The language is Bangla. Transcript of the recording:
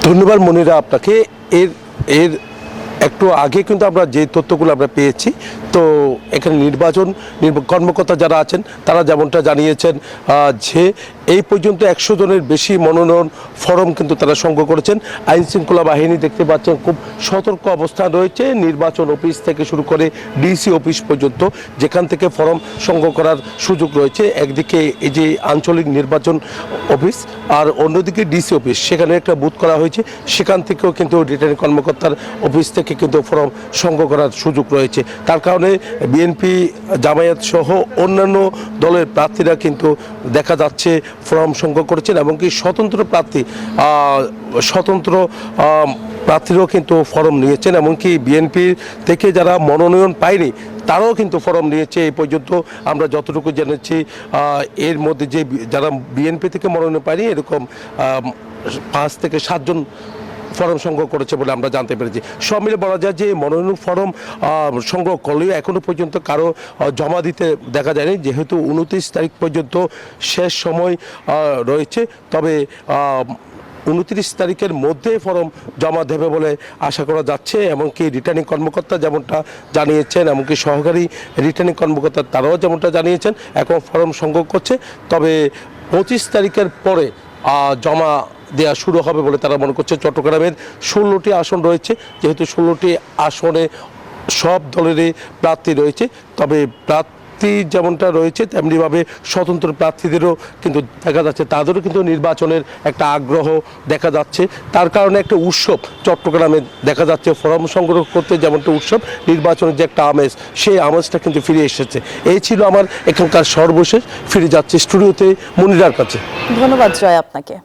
ধন্যবাদ মনিরা আপনাকে। এর এর একটু আগে কিন্তু আমরা যে তথ্যগুলো আমরা পেয়েছি, তো এখানে নির্বাচন কর্মকর্তা যারা আছেন তারা যেমনটা জানিয়েছেন যে এই পর্যন্ত 100 জনের বেশি মনোনয়ন ফরম কিন্তু তারা সংগ্রহ করেছেন। আইন শৃঙ্খলা বাহিনী দেখতে পাচ্ছেন খুব সতর্ক অবস্থান রয়েছে, নির্বাচন অফিস থেকে শুরু করে ডিসি অফিস পর্যন্ত যেখান থেকে ফরম সংগ্রহ করার সুযোগ রয়েছে। একদিকে এই যে আঞ্চলিক নির্বাচন অফিস আর অন্যদিকে ডিসি অফিস, সেখানে একটা বুথ করা হয়েছে, সেখান থেকেও কিন্তু রিটার্নিং কর্মকর্তার অফিস থেকে কিন্তু ফরম সংগ্রহ করার সুযোগ রয়েছে। তার কারণে বিএনপি, জামায়াত সহ অন্যান্য দলের প্রার্থীরা কিন্তু দেখা যাচ্ছে ফরম সংগ্রহ করেছেন, এমনকি স্বতন্ত্র প্রার্থীরাও কিন্তু ফরম নিয়েছেন। এমনকি বিএনপি থেকে যারা মনোনয়ন পায়নি তারাও কিন্তু ফরম নিয়েছে। এই পর্যন্ত আমরা যতটুকু জেনেছি এর মধ্যে যে যারা বিএনপি থেকে মনোনয়ন পায়নি এরকম 5 থেকে 7 জন ফরম সংগ্রহ করেছে বলে আমরা জানতে পেরেছি। সব মিলে বলা যায় যে মনোনয়ন ফরম সংগ্রহ করলেও এখনো পর্যন্ত কারো জমা দিতে দেখা যায়নি, যেহেতু 29 তারিখ পর্যন্ত শেষ সময় রয়েছে। তবে 29 তারিখের মধ্যে ফরম জমা দেবে বলে আশা করা যাচ্ছে। এমনকি রিটার্নিং কর্মকর্তা যেমনটা জানিয়েছেন, এমনকি সহকারী রিটার্নিং কর্মকর্তা তারাও যেমনটা জানিয়েছেন এখন ফরম সংগ্রহ করছে। তবে 25 তারিখের পরে জমা দেওয়া শুরু হবে বলে তারা মনে করছে। চট্টগ্রামের 16টি আসন রয়েছে, যেহেতু 16টি আসনে সব দলেরই প্রার্থী রয়েছে, তবে প্রার্থী যেমনটা রয়েছে তেমনিভাবে স্বতন্ত্র প্রার্থীদেরও কিন্তু দেখা যাচ্ছে, তাদেরও কিন্তু নির্বাচনের একটা আগ্রহ দেখা যাচ্ছে। তার কারণে একটা উৎসব চট্টগ্রামে দেখা যাচ্ছে, ফরম সংগ্রহ করতে যেমনটা উৎসব, নির্বাচনের যে একটা আমেজ, সেই আমেজটা কিন্তু ফিরে এসেছে। এই ছিল আমার এখানকার সর্বশেষ। ফিরে যাচ্ছে স্টুডিওতে মনিরার কাছে। ধন্যবাদ জয় আপনাকে।